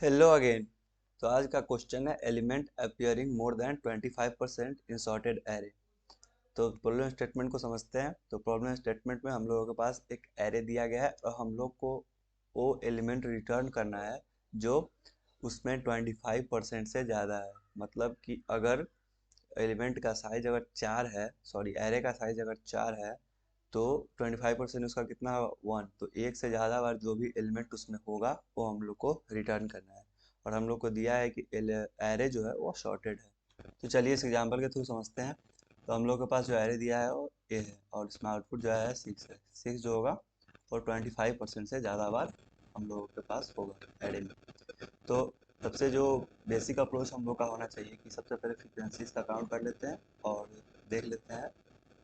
Hello again. तो आज का क्वेश्चन है एलिमेंट अपियरिंग मोर देन 25% इन सॉर्टेड एरे। तो प्रॉब्लम स्टेटमेंट को समझते हैं। तो प्रॉब्लम स्टेटमेंट में हम लोगों के पास एक एरे दिया गया है और हम लोग को वो एलिमेंट रिटर्न करना है जो उसमें 25% से ज़्यादा है। मतलब कि अगर एलिमेंट का साइज अगर 4 है, सॉरी एरे का साइज अगर 4 है, तो 25% उसका कितना है 1। तो एक से ज़्यादा बार जो भी एलिमेंट उसमें होगा वो हम लोग को रिटर्न करना है। और हम लोग को दिया है कि एरे जो है वो शॉर्टेड है। तो चलिए इस एग्जांपल के थ्रू समझते हैं। तो हम लोग के पास जो एरे दिया है वो ए है और इसमें आउटपुट जो है 6 है। 6 जो होगा और 25% से ज़्यादा बार हम लोगों के पास होगा एरे में। तो सबसे जो बेसिक अप्रोच हम लोग का होना चाहिए कि सबसे पहले फ्रीक्वेंसीज का काउंट कर लेते हैं और देख लेते हैं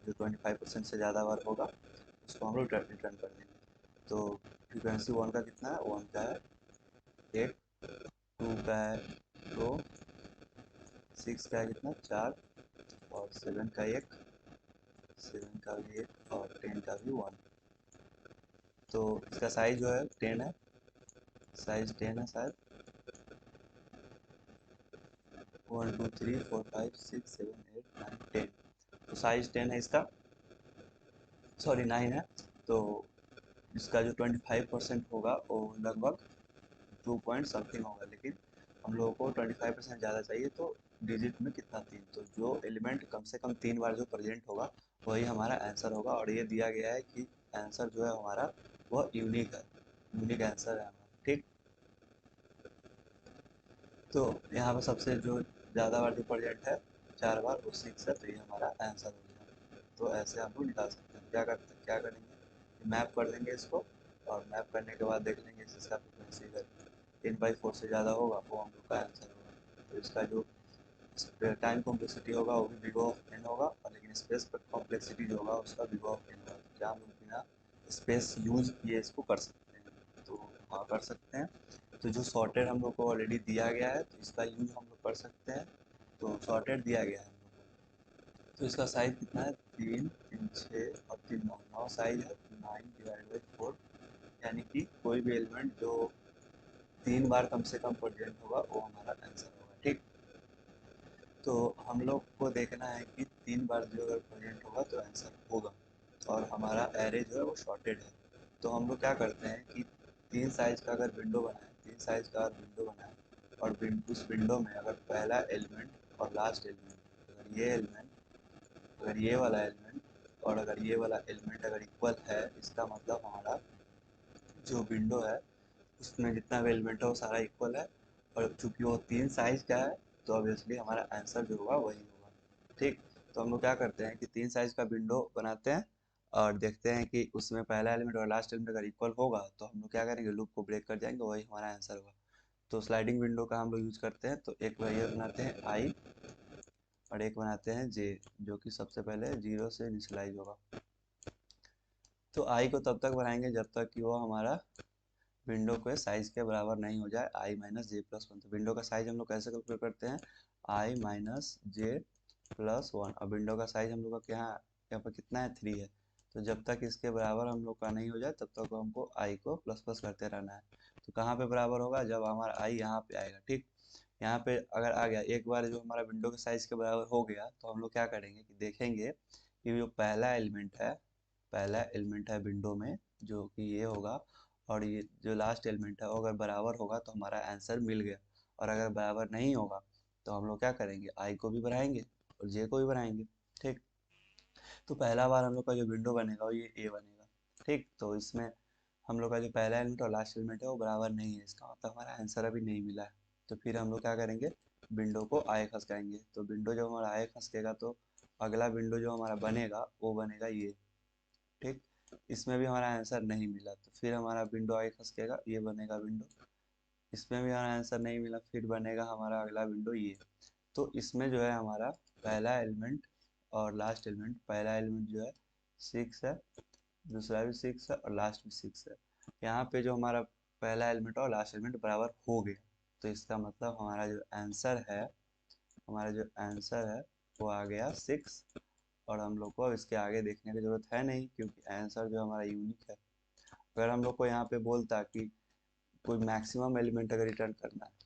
जो 25% से ज़्यादा बार होगा उसको हम लोग रिटर्न कर देंगे। तो फ्रीक्वेंसी वन का कितना है, वन का है 8, टू का है 2, सिक्स का है कितना 4, और सेवन का एक, सेवन का भी एक, और 10 का भी 1। तो इसका साइज जो है 10 है, साइज 10 है शायद। 1 2 3 4 5 6 7 8 9 10। तो साइज 10 है इसका, सॉरी 9 है। तो इसका जो 25% होगा वो लगभग 2 पॉइंट समथिंग होगा, लेकिन हम लोगों को 25% ज़्यादा चाहिए। तो डिजिट में कितना, 3। तो जो एलिमेंट कम से कम 3 बार जो प्रेजेंट होगा वही हमारा आंसर होगा। और ये दिया गया है कि आंसर जो है हमारा वह यूनिक है, यूनिक आंसर है हमारा। ठीक। तो यहाँ पर सबसे जो ज़्यादा बार जो प्रेजेंट है 4 बार, वो 6 है। तो ये हमारा आंसर हो गया। तो ऐसे हम लोग निकाल सकते हैं। क्या करेंगे, मैप कर देंगे इसको। और मैप करने के बाद देख लेंगे इसका फ्रिक्वेंसी अगर 10/4 से ज़्यादा होगा वो हम लोग का आंसर होगा। तो इसका जो टाइम कॉम्प्लेक्सिटी होगा वो भी बिग ऑफ एन होगा, और लेकिन स्पेस कॉम्प्लेक्सिटी जो होगा उसका बिग ऑफ एन होगा। तो क्या हम लोग बिना स्पेस यूज किए इसको कर सकते हैं? तो हाँ, कर सकते हैं। तो जो सॉर्टेड हम लोग को ऑलरेडी दिया गया है तो इसका यूज हम लोग कर सकते हैं। तो सॉर्टेड दिया गया है हम लोग को। तो इसका साइज कितना है, 3 3 6 और 3 9, 9 साइज है। 9/4, यानी कि कोई भी एलिमेंट जो 3 बार कम से कम प्रेजेंट होगा वो हमारा आंसर होगा। ठीक। तो हम लोग को देखना है कि 3 बार जो अगर प्रेजेंट होगा तो आंसर होगा, और हमारा एरे जो है वो शॉर्टेड है। तो हम लोग क्या करते हैं कि 3 साइज का अगर विंडो बनाए, 3 साइज का अगर विंडो बनाए, और उस विंडो में अगर पहला एलिमेंट और लास्ट एलिमेंट, अगर ये वाला एलिमेंट और अगर ये वाला एलिमेंट अगर इक्वल है, इसका मतलब हमारा जो विंडो है उसमें जितना भी एलिमेंट है वो सारा इक्वल है। और चूंकि वो 3 साइज का है तो ऑब्वियसली हमारा आंसर जो होगा वही होगा। ठीक। तो हम लोग क्या करते हैं कि 3 साइज का विंडो बनाते हैं और देखते हैं कि उसमें पहला एलिमेंट और लास्ट एलिमेंट अगर इक्वल होगा तो हम लोग क्या करेंगे, लूप को ब्रेक कर जाएंगे, वही हमारा आंसर होगा। तो स्लाइडिंग विंडो का हम लोग यूज करते हैं। तो एक ये बनाते हैं आई, और एक बनाते हैं जे, जो कि सबसे पहले 0 से इनिशियलाइज होगा। तो आई को तब तक बनाएंगे जब तक कि वो हमारा विंडो के साइज के बराबर नहीं हो जाए, i-j+1। तो विंडो का साइज हम लोग कैसे कैलकुलेट करते हैं, i-j+1। अब विंडो का साइज हम लोग का क्या, यहाँ पर कितना है, 3 है। तो जब तक इसके बराबर हम लोग का नहीं हो जाए तब तक हमको i को प्लस प्लस करते रहना है। तो कहाँ पे बराबर होगा, जब हमारा i यहाँ पे आएगा। ठीक। यहाँ पे अगर आ गया, एक बार जो हमारा विंडो के साइज के बराबर हो गया, तो हम लोग क्या करेंगे कि देखेंगे कि जो पहला एलिमेंट है विंडो में, जो कि ये होगा, और ये जो लास्ट एलिमेंट है वो अगर बराबर होगा तो हमारा आंसर मिल गया। और अगर बराबर नहीं होगा तो हम लोग क्या करेंगे, आई को भी बढ़ाएंगे और जे को भी बढ़ाएंगे। ठीक। तो पहला बार हम लोग का जो विंडो बनेगा वो ये ए बनेगा। ठीक। तो इसमें हम लोग का जो पहला एलिमेंट और लास्ट एलिमेंट है वो बराबर नहीं है, इसका मतलब हमारा आंसर अभी नहीं मिला है। तो फिर हम लोग क्या करेंगे, विंडो को आए खसकाएंगे। तो विंडो जब हमारा आए खसकेगा तो अगला विंडो जो हमारा बनेगा वो बनेगा ये। ठीक। इसमें भी हमारा आंसर नहीं मिला तो फिर हमारा विंडो आगे खसकेगा, ये बनेगा विंडो। इसमें भी हमारा आंसर नहीं मिला, फिर बनेगा हमारा अगला विंडो ये। तो इसमें जो है हमारा पहला एलिमेंट और लास्ट एलिमेंट, पहला एलिमेंट जो है 6 है, दूसरा भी 6 है और लास्ट भी 6 है। यहाँ पे जो हमारा पहला एलिमेंट और लास्ट एलिमेंट बराबर हो गया, तो इसका मतलब हमारा जो आंसर है वो आ गया 6। और हम लोग को अब इसके आगे देखने की जरूरत है नहीं, क्योंकि आंसर जो हमारा यूनिक है। अगर हम लोग को यहाँ पे बोलता कि कोई मैक्सिमम एलिमेंट अगर रिटर्न करना है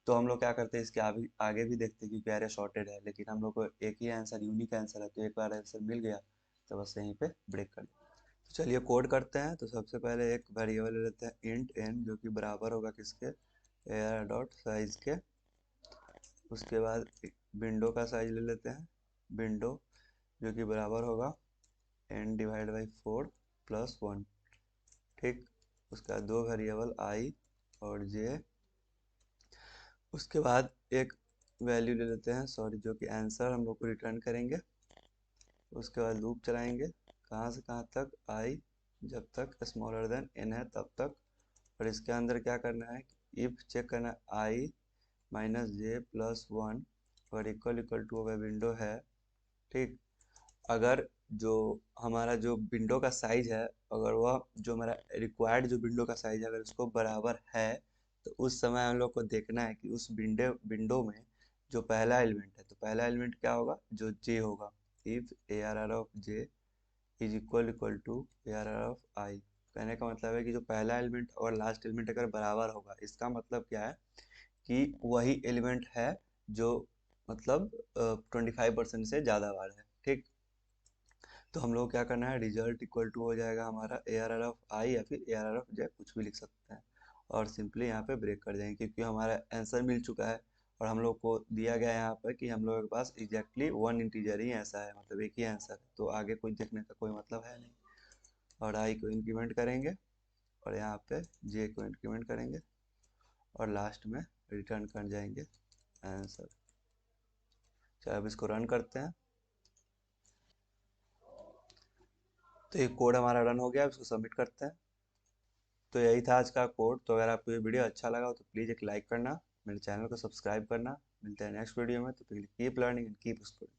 तो हम लोग क्या करते हैं, इसके आगे भी देखते हैं क्योंकि एरे शॉर्टेड है, लेकिन हम लोग को एक ही आंसर, यूनिक आंसर है, तो एक बार आंसर मिल गया तो बस यहीं पे ब्रेक कर दिया। तो चलिए कोड करते हैं। तो सबसे पहले एक वेरिएबल ले लेते हैं इंट n, जो कि बराबर होगा किसके, एयर डॉट साइज के। उसके बाद विंडो का साइज ले लेते हैं, विंडो जो कि बराबर होगा n डिवाइड बाई 4 प्लस 1। ठीक, उसका दो वेरिएबल i और j। उसके बाद एक वैल्यू ले लेते हैं, सॉरी, जो कि आंसर हम लोग को रिटर्न करेंगे। उसके बाद लूप चलाएंगे, कहाँ से कहाँ तक, i जब तक स्मॉलर देन n है तब तक। और इसके अंदर क्या करना है, इफ चेक करना है i माइनस जे प्लस 1 और इक्वल इक्वल टू अगर विंडो है, ठीक, अगर जो हमारा जो विंडो का साइज है, अगर वह जो हमारा रिक्वायर्ड जो विंडो का साइज है अगर उसको बराबर है, तो उस समय हम लोग को देखना है कि उस विंडो में जो पहला एलिमेंट है, तो पहला एलिमेंट क्या होगा, जो जे होगा। If A R R of J is equal to A R R of I. कहने का मतलब है कि जो पहला एलिमेंट और लास्ट एलिमेंट अगर बराबर होगा, इसका मतलब क्या है कि वही एलिमेंट है जो मतलब 25% से ज़्यादा बार है। ठीक, तो हम लोग क्या करना है, रिजल्ट इक्वल टू हो जाएगा हमारा ए आर आर ऑफ आई या फिर ए आर आर ऑफ जे, कुछ भी लिख सकते हैं। और सिंपली यहाँ पे ब्रेक कर देंगे क्योंकि हमारा आंसर मिल चुका है और हम लोग को दिया गया है यहाँ पर कि हम लोगों के पास एग्जैक्टली वन इंटीजर ही ऐसा है, मतलब एक ही आंसर है, तो आगे कोई देखने का कोई मतलब है नहीं। और आई को इंक्रीमेंट करेंगे और यहाँ पे जे को इंक्रीमेंट करेंगे और लास्ट में रिटर्न कर जाएंगे आंसर। चलो अब इसको रन करते हैं। तो ये कोड हमारा रन हो गया, इसको सबमिट करते हैं। तो यही था आज का कोड। तो अगर आपको ये वीडियो अच्छा लगा हो तो प्लीज़ एक लाइक करना, मेरे चैनल को सब्सक्राइब करना। मिलते हैं नेक्स्ट वीडियो में, तो keep learning and keep exploring.